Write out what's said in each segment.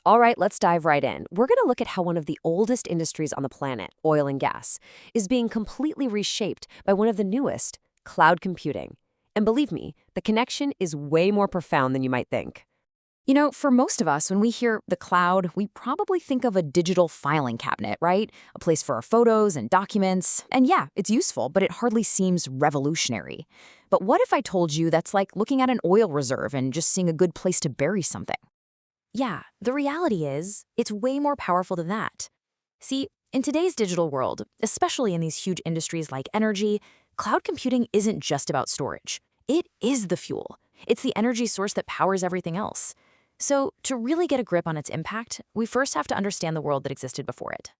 All right, let's dive right in. We're going to look at how one of the oldest industries on the planet, oil and gas, is being completely reshaped by one of the newest, cloud computing. And believe me, the connection is way more profound than you might think. For most of us, when we hear the cloud, we probably think of a digital filing cabinet, right? A place for our photos and documents. And yeah, it's useful, but it hardly seems revolutionary. But what if I told you that's like looking at an oil reserve and just seeing a good place to bury something? Yeah, the reality is, it's way more powerful than that. See, in today's digital world, especially in these huge industries like energy, cloud computing isn't just about storage. It is the fuel. It's the energy source that powers everything else. So, to really get a grip on its impact, we first have to understand the world that existed before it.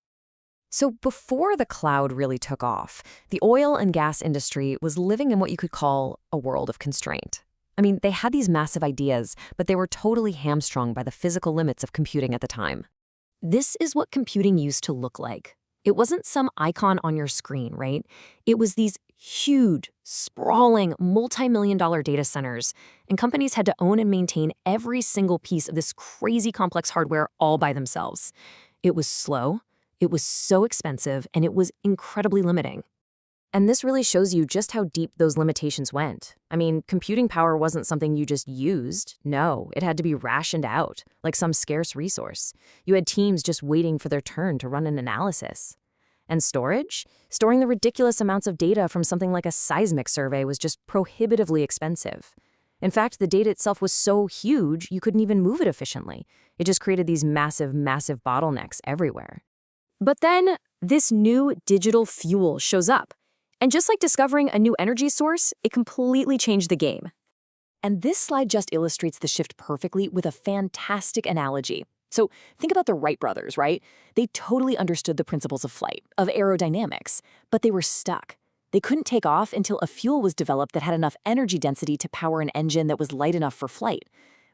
So, before the cloud really took off, the oil and gas industry was living in what you could call a world of constraint. I mean, they had these massive ideas, but they were totally hamstrung by the physical limits of computing at the time. This is what computing used to look like. It wasn't some icon on your screen, right? It was these huge, sprawling, multi-million-dollar data centers, and companies had to own and maintain every single piece of this crazy complex hardware all by themselves. It was slow, it was so expensive, and it was incredibly limiting. And this really shows you just how deep those limitations went. I mean, computing power wasn't something you just used. No, it had to be rationed out, like some scarce resource. You had teams just waiting for their turn to run an analysis. And storage? Storing the ridiculous amounts of data from something like a seismic survey was just prohibitively expensive. In fact, the data itself was so huge, you couldn't even move it efficiently. It just created these massive, massive bottlenecks everywhere. But then, this new digital fuel shows up. And just like discovering a new energy source, it completely changed the game. And this slide just illustrates the shift perfectly with a fantastic analogy. So think about the Wright brothers, right? They totally understood the principles of flight, of aerodynamics, but they were stuck. They couldn't take off until a fuel was developed that had enough energy density to power an engine that was light enough for flight.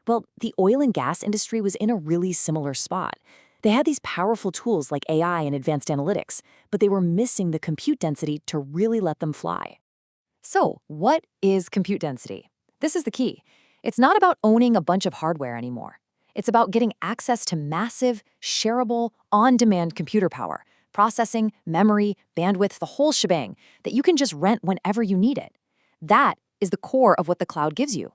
Well, the oil and gas industry was in a really similar spot. They had these powerful tools like AI and advanced analytics, but they were missing the compute density to really let them fly. So, what is compute density? This is the key. It's not about owning a bunch of hardware anymore. It's about getting access to massive, shareable, on-demand computer power, processing, memory, bandwidth, the whole shebang, that you can just rent whenever you need it. That is the core of what the cloud gives you.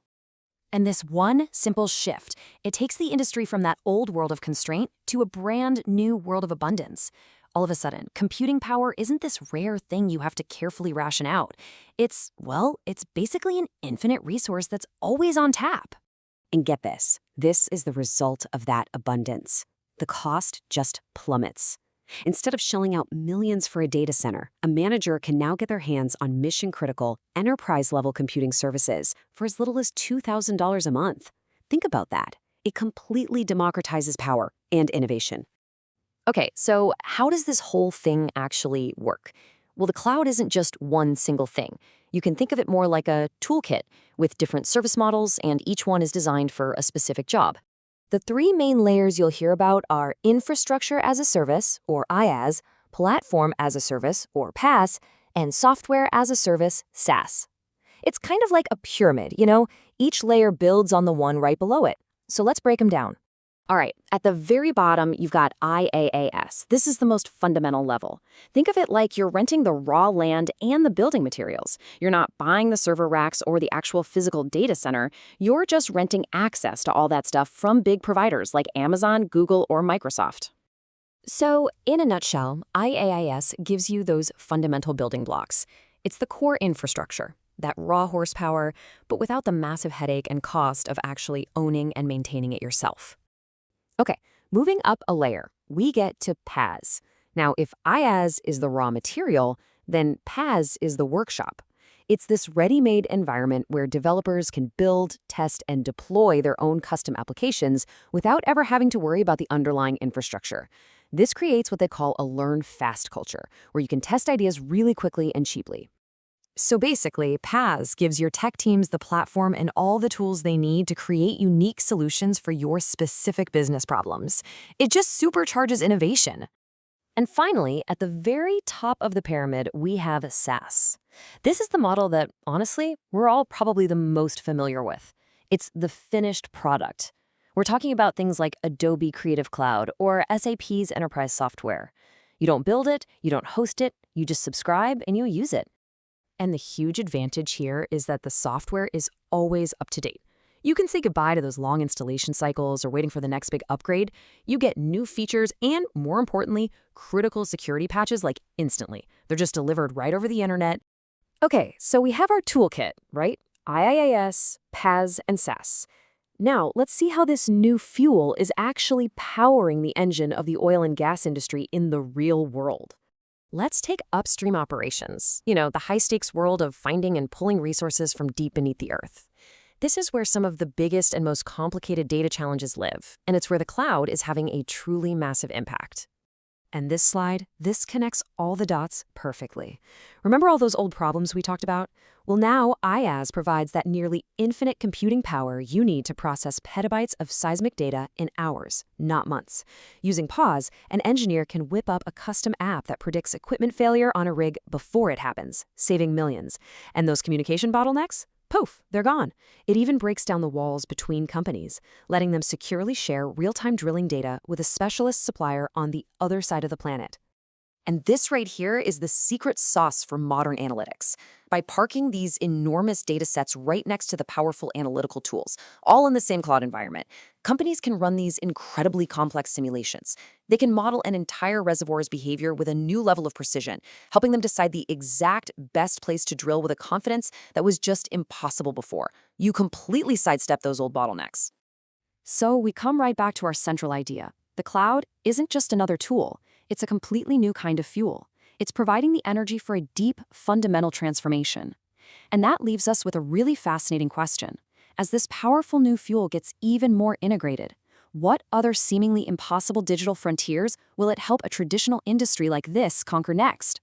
And this one simple shift, it takes the industry from that old world of constraint to a brand new world of abundance. All of a sudden, computing power isn't this rare thing you have to carefully ration out. It's basically an infinite resource that's always on tap. And get this is the result of that abundance. The cost just plummets. Instead of shelling out millions for a data center, a manager can now get their hands on mission-critical, enterprise-level computing services for as little as $2,000 a month. Think about that. It completely democratizes power and innovation. Okay, so how does this whole thing actually work? Well, the cloud isn't just one single thing. You can think of it more like a toolkit with different service models, and each one is designed for a specific job. The three main layers you'll hear about are Infrastructure as a Service, or IaaS, Platform as a Service, or PaaS, and Software as a Service, SaaS. It's kind of like a pyramid, Each layer builds on the one right below it. So let's break them down. All right, at the very bottom, you've got IaaS. This is the most fundamental level. Think of it like you're renting the raw land and the building materials. You're not buying the server racks or the actual physical data center. You're just renting access to all that stuff from big providers like Amazon, Google, or Microsoft. So, in a nutshell, IaaS gives you those fundamental building blocks. It's the core infrastructure, that raw horsepower, but without the massive headache and cost of actually owning and maintaining it yourself. Okay, moving up a layer, we get to PaaS. Now, if IaaS is the raw material, then PaaS is the workshop. It's this ready-made environment where developers can build, test, and deploy their own custom applications without ever having to worry about the underlying infrastructure. This creates what they call a learn fast culture, where you can test ideas really quickly and cheaply. So basically, PaaS gives your tech teams the platform and all the tools they need to create unique solutions for your specific business problems. It just supercharges innovation. And finally, at the very top of the pyramid, we have SaaS. This is the model that, honestly, we're all probably the most familiar with. It's the finished product. We're talking about things like Adobe Creative Cloud or SAP's enterprise software. You don't build it, you don't host it, you just subscribe and you use it. And the huge advantage here is that the software is always up to date. You can say goodbye to those long installation cycles or waiting for the next big upgrade. You get new features and, more importantly, critical security patches like instantly. They're just delivered right over the internet. Okay, so we have our toolkit, right? IaaS, PaaS, and SaaS. Now, let's see how this new fuel is actually powering the engine of the oil and gas industry in the real world. Let's take upstream operations, the high-stakes world of finding and pulling resources from deep beneath the earth. This is where some of the biggest and most complicated data challenges live, and it's where the cloud is having a truly massive impact. And this slide, this connects all the dots perfectly. Remember all those old problems we talked about? Well, now IaaS provides that nearly infinite computing power you need to process petabytes of seismic data in hours, not months. Using PAUSE, an engineer can whip up a custom app that predicts equipment failure on a rig before it happens, saving millions. And those communication bottlenecks? Poof, they're gone. It even breaks down the walls between companies, letting them securely share real-time drilling data with a specialist supplier on the other side of the planet. And this right here is the secret sauce for modern analytics. By parking these enormous data sets right next to the powerful analytical tools, all in the same cloud environment, companies can run these incredibly complex simulations. They can model an entire reservoir's behavior with a new level of precision, helping them decide the exact best place to drill with a confidence that was just impossible before. You completely sidestep those old bottlenecks. So we come right back to our central idea. The cloud isn't just another tool. It's a completely new kind of fuel. It's providing the energy for a deep, fundamental transformation. And that leaves us with a really fascinating question. As this powerful new fuel gets even more integrated, what other seemingly impossible digital frontiers will it help a traditional industry like this conquer next?